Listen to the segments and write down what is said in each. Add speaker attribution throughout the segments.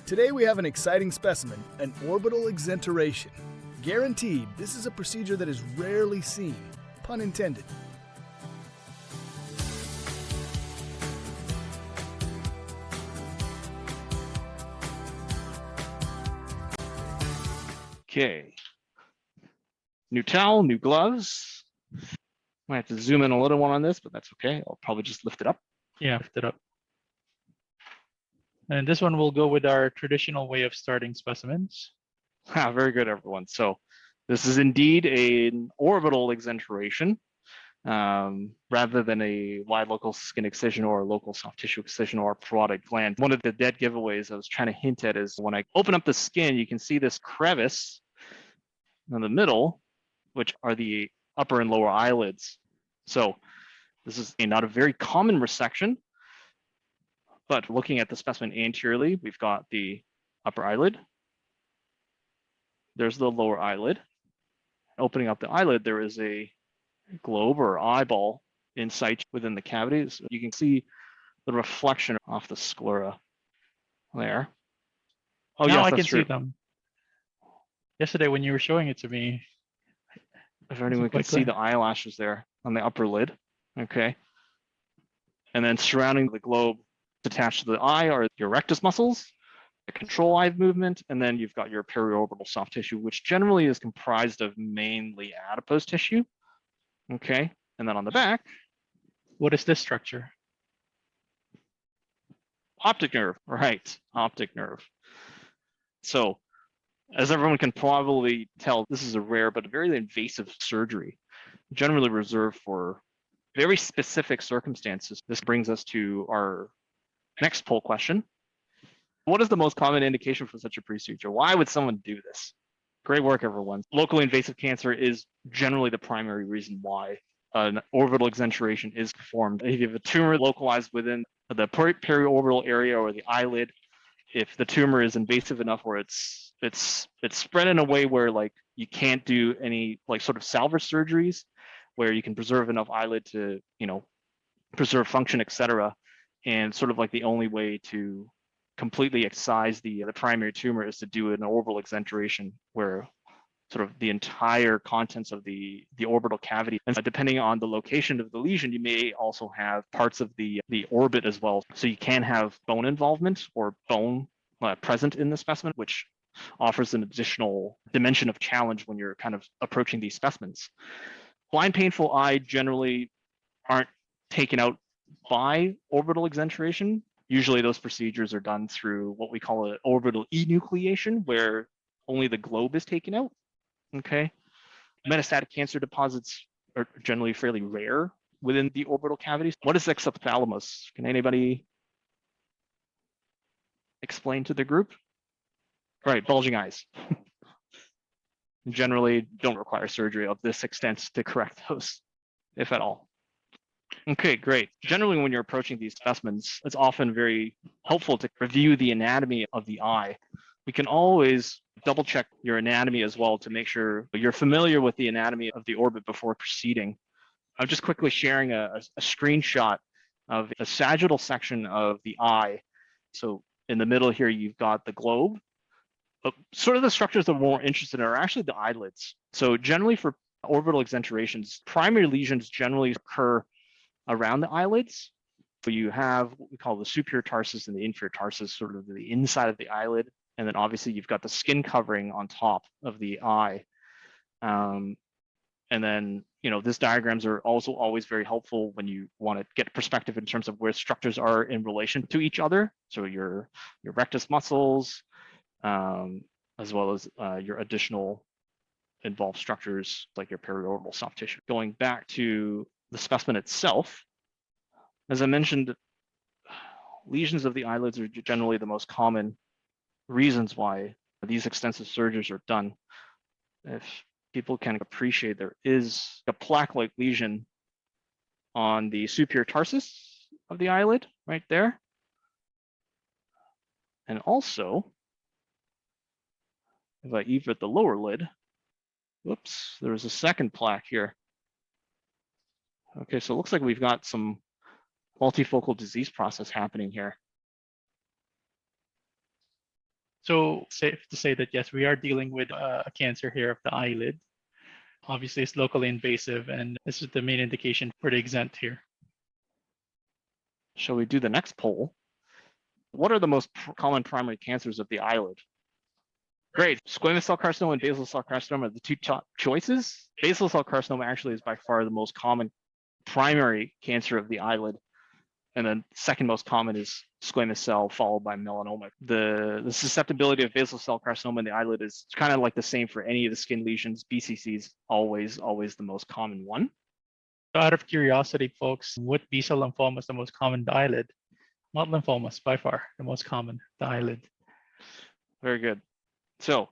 Speaker 1: Today we have an exciting specimen, an orbital exenteration. Guaranteed, this is a procedure that is rarely seen, pun intended.
Speaker 2: Okay. New towel, new gloves. Might have to zoom in a little one on this, but that's okay. I'll probably just lift it up.
Speaker 3: Yeah, lift it up. And this one will go with our traditional way of starting specimens.
Speaker 2: Very good, everyone. So this is indeed an orbital exenteration rather than a wide local skin excision or a local soft tissue excision or parotid gland. One of the dead giveaways I was trying to hint at is when I open up the skin, you can see this crevice in the middle, which are the upper and lower eyelids. So this is not a very common resection, but looking at the specimen anteriorly, we've got the upper eyelid. There's the lower eyelid. Opening up the eyelid, there is a globe or eyeball in sight within the cavity. So you can see the reflection off the sclera there. Oh,
Speaker 3: now
Speaker 2: yes,
Speaker 3: I
Speaker 2: that's
Speaker 3: can
Speaker 2: true.
Speaker 3: see them. Yesterday when you were showing it to me.
Speaker 2: If anyone can see the eyelashes there on the upper lid. Okay. And then surrounding the globe attached to the eye are your rectus muscles, the control eye movement, and then you've got your periorbital soft tissue, which generally is comprised of mainly adipose tissue. Okay. And then on the back,
Speaker 3: what is this structure?
Speaker 2: Optic nerve, right? Optic nerve. So as everyone can probably tell, this is a rare but very invasive surgery, generally reserved for very specific circumstances. This brings us to our next poll question. What is the most common indication for such a procedure? Why would someone do this? Great work, everyone. Locally invasive cancer is generally the primary reason why an orbital exenteration is performed. If you have a tumor localized within the periorbital area or the eyelid, if the tumor is invasive enough where it's spread in a way where like you can't do any like sort of salvage surgeries where you can preserve enough eyelid to, you know, preserve function, etc. And sort of like the only way to completely excise the primary tumor is to do an orbital exenteration where sort of the entire contents of the orbital cavity, and depending on the location of the lesion, you may also have parts of the orbit as well. So you can have bone involvement or bone present in the specimen, which offers an additional dimension of challenge when you're kind of approaching these specimens. Blind painful eye generally aren't taken out by orbital exenteration. Usually those procedures are done through what we call an orbital enucleation, where only the globe is taken out. Okay. Metastatic cancer deposits are generally fairly rare within the orbital cavities. What is exophthalmos? Can anybody explain to the group? Right, bulging eyes. Generally don't require surgery of this extent to correct those, if at all. Okay, great. Generally, when you're approaching these specimens, it's often very helpful to review the anatomy of the eye. We can always double check your anatomy as well to make sure you're familiar with the anatomy of the orbit before proceeding. I'm just quickly sharing a screenshot of the sagittal section of the eye. So in the middle here, you've got the globe. But sort of the structures that we're more interested in are actually the eyelids. So generally for orbital exenterations, primary lesions generally occur around the eyelids. So you have what we call the superior tarsus and the inferior tarsus, sort of the inside of the eyelid. And then obviously you've got the skin covering on top of the eye. And then, you know, these diagrams are also always very helpful when you want to get perspective in terms of where structures are in relation to each other. So your rectus muscles, as well as your additional involved structures like your periorbital soft tissue. Going back to the specimen itself, as I mentioned, lesions of the eyelids are generally the most common reasons why these extensive surgeries are done. If people can appreciate, there is a plaque-like lesion on the superior tarsus of the eyelid right there. And also, if I evert the lower lid, whoops, there's a second plaque here. Okay, so it looks like we've got some multifocal disease process happening here.
Speaker 3: So safe to say that, yes, we are dealing with a cancer here of the eyelid. Obviously, it's locally invasive, and this is the main indication for the exent here.
Speaker 2: Shall we do the next poll? What are the most common primary cancers of the eyelid? Great. Squamous cell carcinoma and basal cell carcinoma are the two top choices. Basal cell carcinoma actually is by far the most common primary cancer of the eyelid. And then second most common is squamous cell, followed by melanoma. The susceptibility of basal cell carcinoma in the eyelid is kind of like the same for any of the skin lesions. BCC is always the most common one.
Speaker 3: Out of curiosity, folks, what B-cell lymphoma is the most common in the eyelid? Not lymphomas, by far the most common, the eyelid.
Speaker 2: Very good. So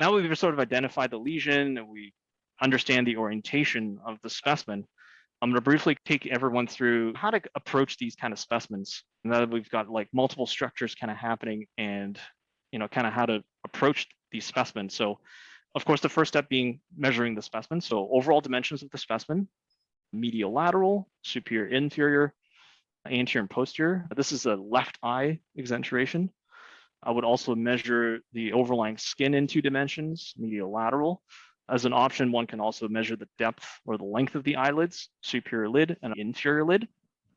Speaker 2: now we've sort of identified the lesion and we understand the orientation of the specimen. I'm going to briefly take everyone through how to approach these kind of specimens. Now that we've got like multiple structures kind of happening and, kind of how to approach these specimens. So of course, the first step being measuring the specimen. So overall dimensions of the specimen, medial lateral, superior inferior, anterior and posterior. This is a left eye exenteration. I would also measure the overlying skin in 2 dimensions, medial lateral. As an option, one can also measure the depth or the length of the eyelids, superior lid and inferior lid.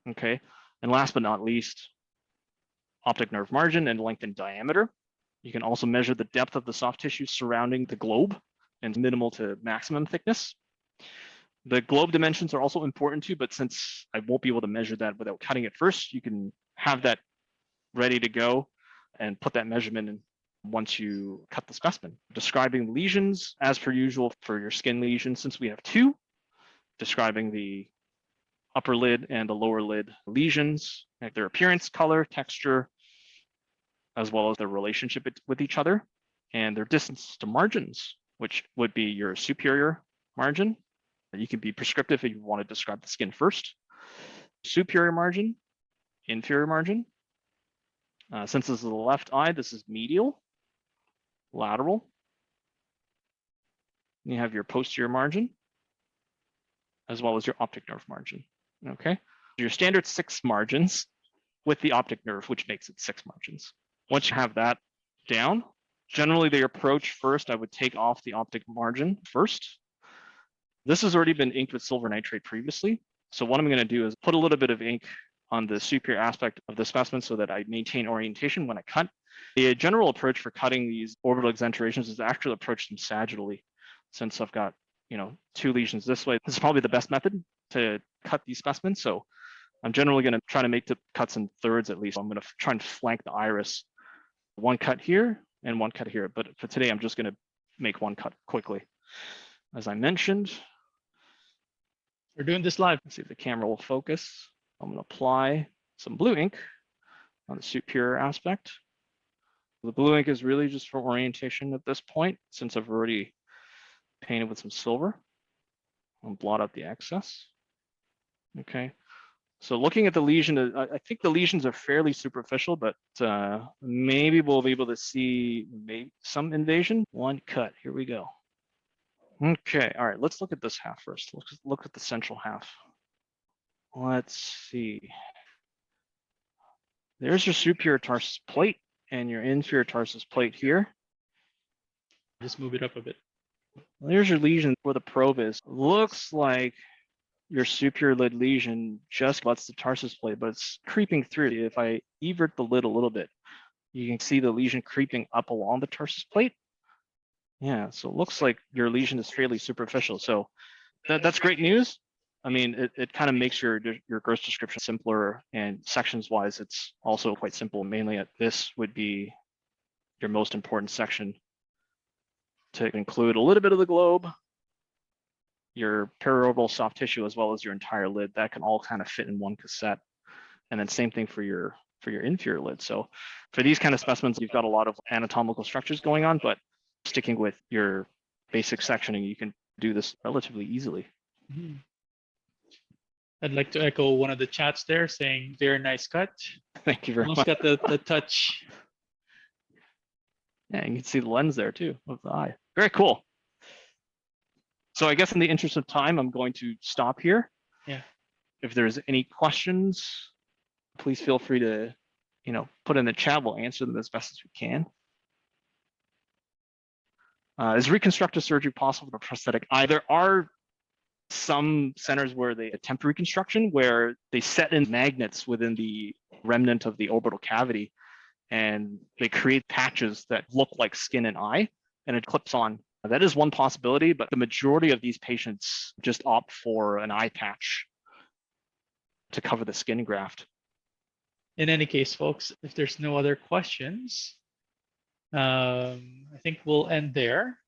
Speaker 2: Okay. And last but not least, optic nerve margin and length and diameter. You can also measure the depth of the soft tissue surrounding the globe and minimal to maximum thickness. The globe dimensions are also important too, but since I won't be able to measure that without cutting it first, you can have that ready to go and put that measurement in once you cut the specimen. Describing lesions as per usual for your skin lesions, since we have 2, describing the upper lid and the lower lid lesions, like their appearance, color, texture, as well as their relationship with each other, and their distance to margins, which would be your superior margin. You can be prescriptive if you want to describe the skin first. Superior margin, inferior margin. Since this is the left eye, this is medial, lateral. You have your posterior margin, as well as your optic nerve margin. Okay, your standard 6 margins with the optic nerve, which makes it 6 margins. Once you have that down, generally the approach first, I would take off the optic margin first. This has already been inked with silver nitrate previously. So what I'm going to do is put a little bit of ink on the superior aspect of the specimen so that I maintain orientation when I cut. The general approach for cutting these orbital exenterations is to actually approach them sagittally. Since I've got 2 lesions this way, this is probably the best method to cut these specimens. So I'm generally going to try to make the cuts in thirds at least. I'm going to try and flank the iris. 1 cut here and 1 cut here. But for today, I'm just going to make 1 cut quickly. As I mentioned,
Speaker 3: We're doing this live.
Speaker 2: let's see if the camera will focus. I'm going to apply some blue ink on the superior aspect. The blue ink is really just for orientation at this point, since I've already painted with some silver. I'll blot out the excess. Okay. So looking at the lesion, I think the lesions are fairly superficial, but maybe we'll be able to see maybe some invasion. 1 cut, here we go. Okay, all right, let's look at this half first. Let's look at the central half. Let's see. There's your superior tarsus plate and your inferior tarsus plate here.
Speaker 3: Just move it up a bit.
Speaker 2: There's your lesion where the probe is. Looks like your superior lid lesion just lets the tarsus plate, but it's creeping through. If I evert the lid a little bit, you can see the lesion creeping up along the tarsus plate. Yeah, so it looks like your lesion is fairly superficial. So that's great news. I mean, it kind of makes your gross description simpler, and sections wise, it's also quite simple. Mainly this would be your most important section to include a little bit of the globe, your periorbital soft tissue, as well as your entire lid. That can all kind of fit in 1 cassette. And then same thing for your inferior lid. So for these kind of specimens, you've got a lot of anatomical structures going on, but sticking with your basic sectioning, you can do this relatively easily.
Speaker 3: Mm-hmm. I'd like to echo one of the chats there saying, very nice cut.
Speaker 2: Thank you very
Speaker 3: Almost
Speaker 2: much.
Speaker 3: got the touch.
Speaker 2: Yeah, you can see the lens there too of the eye. Very cool. So I guess in the interest of time, I'm going to stop here.
Speaker 3: Yeah.
Speaker 2: If there's any questions, please feel free to put in the chat. We'll answer them as best as we can. Is reconstructive surgery possible with a prosthetic eye? There are some centers where they attempt reconstruction, where they set in magnets within the remnant of the orbital cavity, and they create patches that look like skin and eye, and it clips on. That is one possibility, but the majority of these patients just opt for an eye patch to cover the skin graft.
Speaker 3: In any case, folks, if there's no other questions, I think we'll end there.